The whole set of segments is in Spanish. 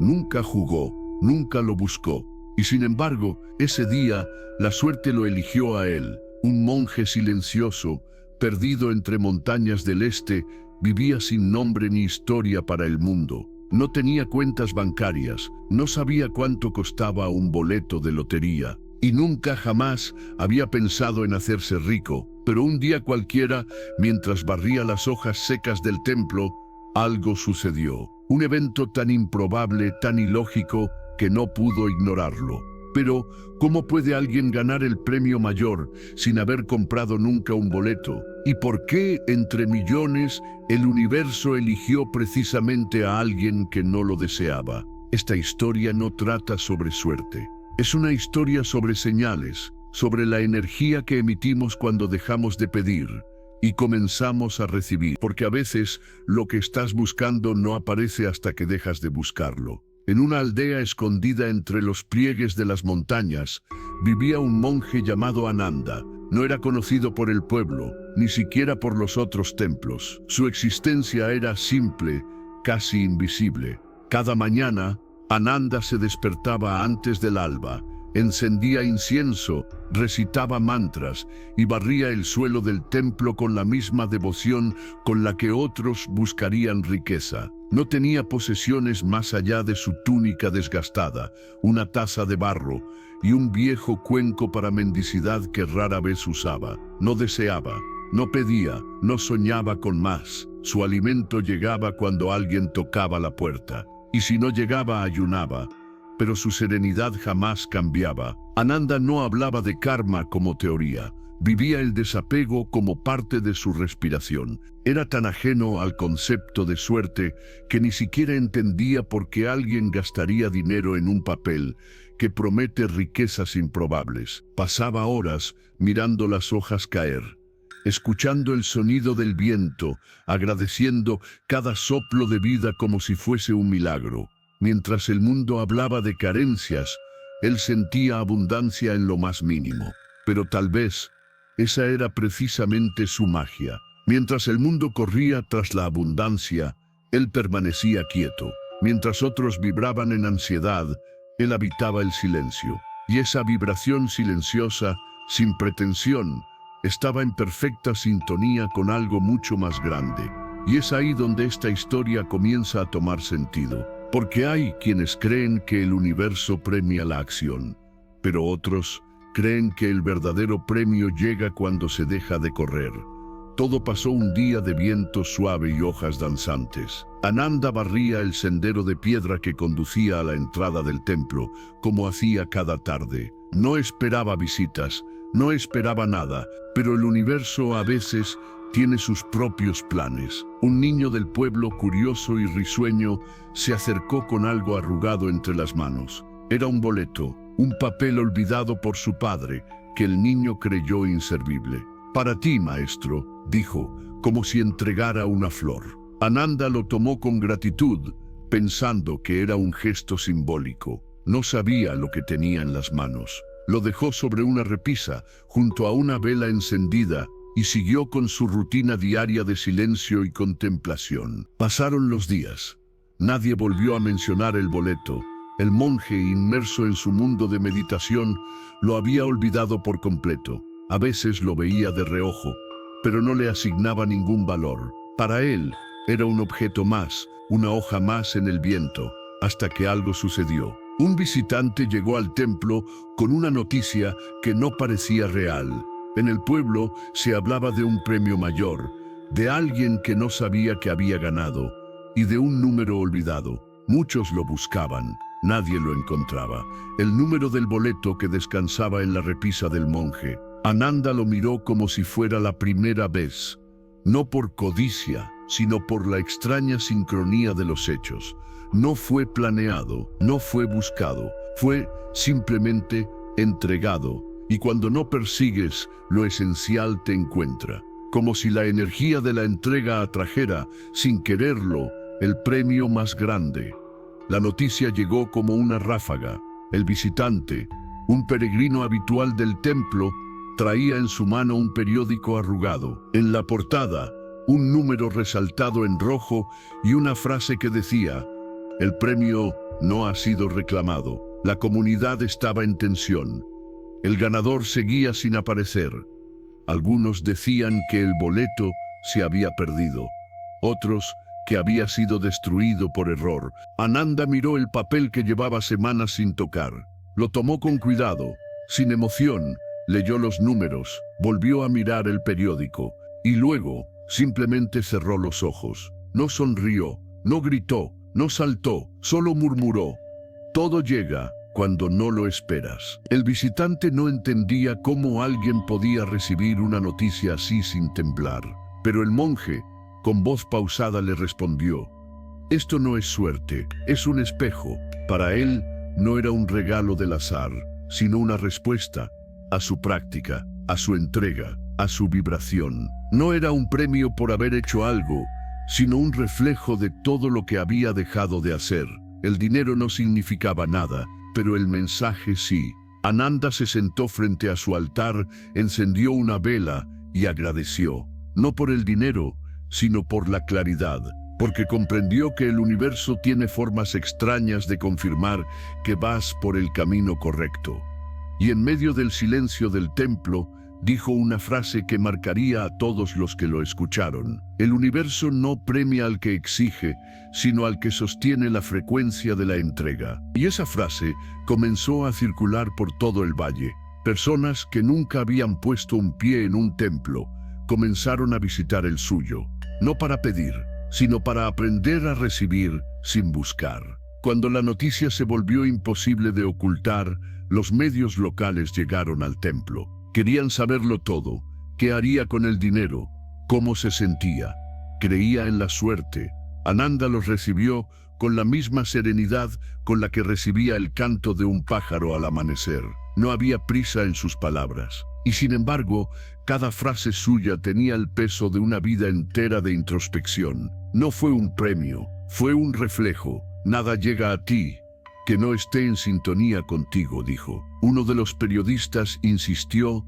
nunca jugó, nunca lo buscó. Y sin embargo, ese día, la suerte lo eligió a él. Un monje silencioso, perdido entre montañas del este, vivía sin nombre ni historia para el mundo. No tenía cuentas bancarias, no sabía cuánto costaba un boleto de lotería. Y nunca jamás había pensado en hacerse rico. Pero un día cualquiera, mientras barría las hojas secas del templo, algo sucedió. Un evento tan improbable, tan ilógico, que no pudo ignorarlo. Pero, ¿cómo puede alguien ganar el premio mayor sin haber comprado nunca un boleto? ¿Y por qué, entre millones, el universo eligió precisamente a alguien que no lo deseaba? Esta historia no trata sobre suerte. Es una historia sobre señales, sobre la energía que emitimos cuando dejamos de pedir y comenzamos a recibir. Porque a veces lo que estás buscando no aparece hasta que dejas de buscarlo. En una aldea escondida entre los pliegues de las montañas, vivía un monje llamado Ananda. No era conocido por el pueblo, ni siquiera por los otros templos. Su existencia era simple, casi invisible. Cada mañana, Ananda se despertaba antes del alba, encendía incienso, recitaba mantras y barría el suelo del templo con la misma devoción con la que otros buscarían riqueza. No tenía posesiones más allá de su túnica desgastada, una taza de barro y un viejo cuenco para mendicidad que rara vez usaba. No deseaba, no pedía, no soñaba con más. Su alimento llegaba cuando alguien tocaba la puerta. Y si no llegaba, ayunaba. Pero su serenidad jamás cambiaba. Ananda no hablaba de karma como teoría. Vivía el desapego como parte de su respiración. Era tan ajeno al concepto de suerte que ni siquiera entendía por qué alguien gastaría dinero en un papel que promete riquezas improbables. Pasaba horas mirando las hojas caer, escuchando el sonido del viento, agradeciendo cada soplo de vida como si fuese un milagro. Mientras el mundo hablaba de carencias, él sentía abundancia en lo más mínimo. Pero tal vez esa era precisamente su magia. Mientras el mundo corría tras la abundancia, él permanecía quieto. Mientras otros vibraban en ansiedad, él habitaba el silencio. Y esa vibración silenciosa, sin pretensión, estaba en perfecta sintonía con algo mucho más grande. Y es ahí donde esta historia comienza a tomar sentido. Porque hay quienes creen que el universo premia la acción, pero otros creen que el verdadero premio llega cuando se deja de correr. Todo pasó un día de viento suave y hojas danzantes. Ananda barría el sendero de piedra que conducía a la entrada del templo, como hacía cada tarde. No esperaba visitas, no esperaba nada, pero el universo a veces tiene sus propios planes. Un niño del pueblo, curioso y risueño, se acercó con algo arrugado entre las manos. Era un boleto, un papel olvidado por su padre, que el niño creyó inservible. «Para ti, maestro», dijo, como si entregara una flor. Ananda lo tomó con gratitud, pensando que era un gesto simbólico. No sabía lo que tenía en las manos. Lo dejó sobre una repisa, junto a una vela encendida, y siguió con su rutina diaria de silencio y contemplación. Pasaron los días. Nadie volvió a mencionar el boleto. El monje, inmerso en su mundo de meditación, lo había olvidado por completo. A veces lo veía de reojo, pero no le asignaba ningún valor. Para él, era un objeto más, una hoja más en el viento, hasta que algo sucedió. Un visitante llegó al templo con una noticia que no parecía real. En el pueblo se hablaba de un premio mayor, de alguien que no sabía que había ganado, y de un número olvidado. Muchos lo buscaban, nadie lo encontraba. El número del boleto que descansaba en la repisa del monje. Ananda lo miró como si fuera la primera vez, no por codicia, sino por la extraña sincronía de los hechos. No fue planeado, no fue buscado, fue simplemente entregado. Y cuando no persigues, lo esencial te encuentra. Como si la energía de la entrega atrajera, sin quererlo, el premio más grande. La noticia llegó como una ráfaga. El visitante, un peregrino habitual del templo, traía en su mano un periódico arrugado. En la portada, un número resaltado en rojo y una frase que decía: «El premio no ha sido reclamado. La comunidad estaba en tensión. El ganador seguía sin aparecer. Algunos decían que el boleto se había perdido. Otros que había sido destruido por error. Ananda miró el papel que llevaba semanas sin tocar. Lo tomó con cuidado. Sin emoción, leyó los números, volvió a mirar el periódico y luego simplemente cerró los ojos. No sonrió, no gritó, no saltó, solo murmuró: todo llega cuando no lo esperas. El visitante no entendía cómo alguien podía recibir una noticia así sin temblar, pero el monje, con voz pausada, le respondió: esto no es suerte, es un espejo. Para él no era un regalo del azar, sino una respuesta a su práctica, a su entrega, a su vibración. No era un premio por haber hecho algo, sino un reflejo de todo lo que había dejado de hacer. El dinero no significaba nada, pero el mensaje sí. Ananda se sentó frente a su altar, encendió una vela y agradeció, no por el dinero, sino por la claridad, porque comprendió que el universo tiene formas extrañas de confirmar que vas por el camino correcto. Y en medio del silencio del templo, dijo una frase que marcaría a todos los que lo escucharon: el universo no premia al que exige, sino al que sostiene la frecuencia de la entrega. Y esa frase comenzó a circular por todo el valle. Personas que nunca habían puesto un pie en un templo comenzaron a visitar el suyo, no para pedir, sino para aprender a recibir sin buscar. Cuando la noticia se volvió imposible de ocultar, los medios locales llegaron al templo. Querían saberlo todo: qué haría con el dinero, cómo se sentía, creía en la suerte. Ananda los recibió con la misma serenidad con la que recibía el canto de un pájaro al amanecer. No había prisa en sus palabras, y sin embargo, cada frase suya tenía el peso de una vida entera de introspección. No fue un premio, fue un reflejo. Nada llega a ti que no esté en sintonía contigo, dijo. Uno de los periodistas insistió: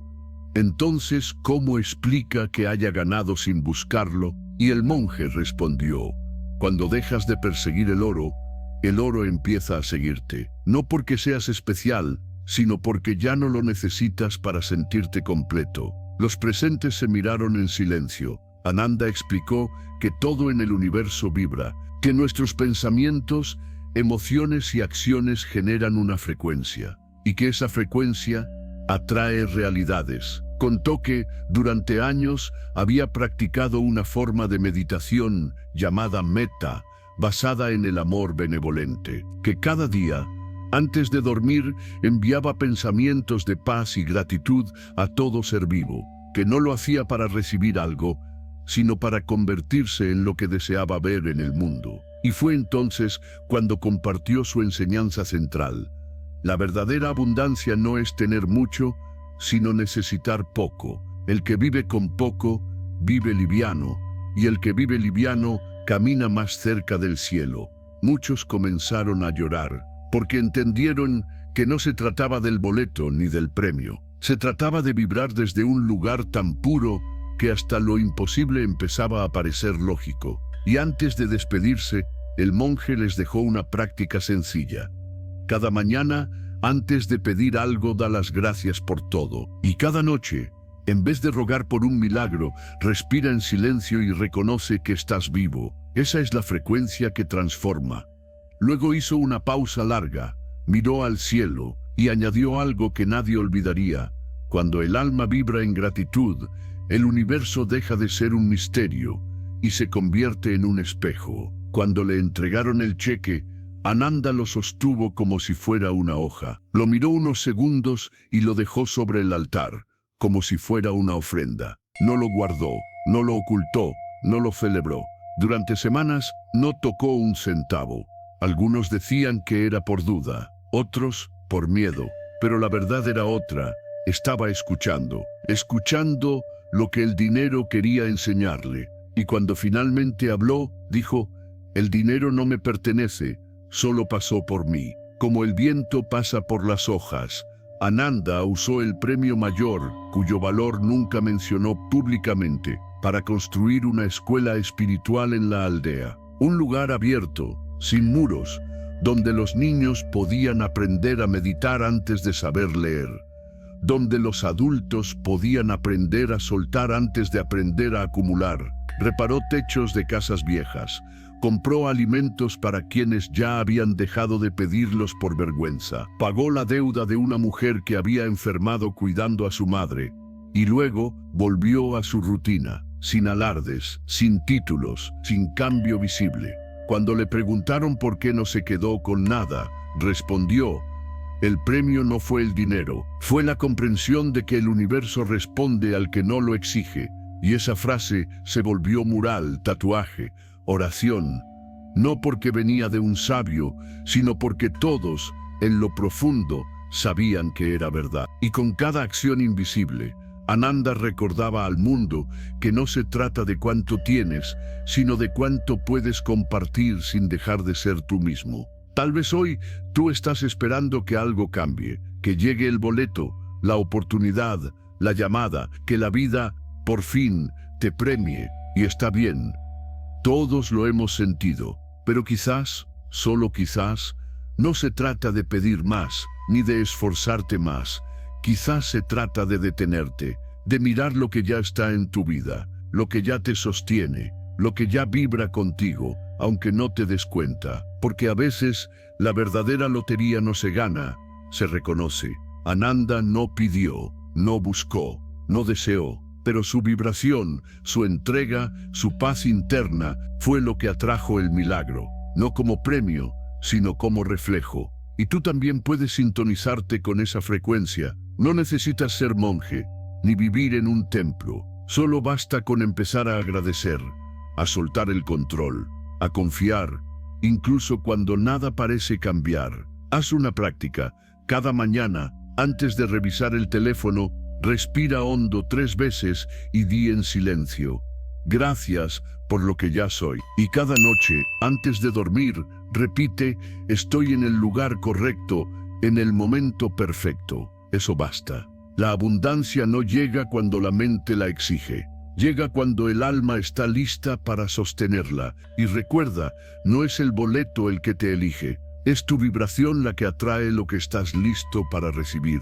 entonces, ¿cómo explica que haya ganado sin buscarlo? Y el monje respondió: cuando dejas de perseguir el oro empieza a seguirte. No porque seas especial, sino porque ya no lo necesitas para sentirte completo. Los presentes se miraron en silencio. Ananda explicó que todo en el universo vibra, que nuestros pensamientos, emociones y acciones generan una frecuencia, y que esa frecuencia atrae realidades. Contó que, durante años, había practicado una forma de meditación llamada metta, basada en el amor benevolente, que cada día, antes de dormir, enviaba pensamientos de paz y gratitud a todo ser vivo, que no lo hacía para recibir algo, sino para convertirse en lo que deseaba ver en el mundo. Y fue entonces cuando compartió su enseñanza central: la verdadera abundancia no es tener mucho, sino necesitar poco. El que vive con poco, vive liviano, y el que vive liviano, camina más cerca del cielo. Muchos comenzaron a llorar, porque entendieron que no se trataba del boleto ni del premio. Se trataba de vibrar desde un lugar tan puro que hasta lo imposible empezaba a parecer lógico. Y antes de despedirse, el monje les dejó una práctica sencilla. Cada mañana, antes de pedir algo, da las gracias por todo. Y cada noche, en vez de rogar por un milagro, respira en silencio y reconoce que estás vivo. Esa es la frecuencia que transforma. Luego hizo una pausa larga, miró al cielo y añadió algo que nadie olvidaría: cuando el alma vibra en gratitud, el universo deja de ser un misterio y se convierte en un espejo. Cuando le entregaron el cheque, Ananda lo sostuvo como si fuera una hoja. Lo miró unos segundos y lo dejó sobre el altar, como si fuera una ofrenda. No lo guardó, no lo ocultó, no lo celebró. Durante semanas no tocó un centavo. Algunos decían que era por duda, otros por miedo, pero la verdad era otra. Estaba escuchando lo que el dinero quería enseñarle. Y cuando finalmente habló, dijo: el dinero no me pertenece, solo pasó por mí. Como el viento pasa por las hojas, Ananda usó el premio mayor, cuyo valor nunca mencionó públicamente, para construir una escuela espiritual en la aldea. Un lugar abierto, sin muros, donde los niños podían aprender a meditar antes de saber leer, donde los adultos podían aprender a soltar antes de aprender a acumular. Reparó techos de casas viejas, compró alimentos para quienes ya habían dejado de pedirlos por vergüenza, pagó la deuda de una mujer que había enfermado cuidando a su madre, y luego volvió a su rutina, sin alardes, sin títulos, sin cambio visible. Cuando le preguntaron por qué no se quedó con nada, respondió: el premio no fue el dinero, fue la comprensión de que el universo responde al que no lo exige. Y esa frase se volvió mural, tatuaje, oración, no porque venía de un sabio, sino porque todos, en lo profundo, sabían que era verdad. Y con cada acción invisible, Ananda recordaba al mundo que no se trata de cuánto tienes, sino de cuánto puedes compartir sin dejar de ser tú mismo. Tal vez hoy tú estás esperando que algo cambie, que llegue el boleto, la oportunidad, la llamada, que la vida por fin te premie, y está bien. Todos lo hemos sentido, pero quizás, solo quizás, no se trata de pedir más, ni de esforzarte más. Quizás se trata de detenerte, de mirar lo que ya está en tu vida, lo que ya te sostiene, lo que ya vibra contigo, aunque no te des cuenta. Porque a veces la verdadera lotería no se gana, se reconoce. Ananda no pidió, no buscó, no deseó, pero su vibración, su entrega, su paz interna fue lo que atrajo el milagro, no como premio, sino como reflejo. Y tú también puedes sintonizarte con esa frecuencia. No necesitas ser monje, ni vivir en un templo. Solo basta con empezar a agradecer, a soltar el control, a confiar, incluso cuando nada parece cambiar. Haz una práctica. Cada mañana, antes de revisar el teléfono, respira hondo 3 veces y di en silencio: gracias por lo que ya soy. Y cada noche, antes de dormir, repite: estoy en el lugar correcto, en el momento perfecto. Eso basta. La abundancia no llega cuando la mente la exige. Llega cuando el alma está lista para sostenerla. Y recuerda, no es el boleto el que te elige, es tu vibración la que atrae lo que estás listo para recibir.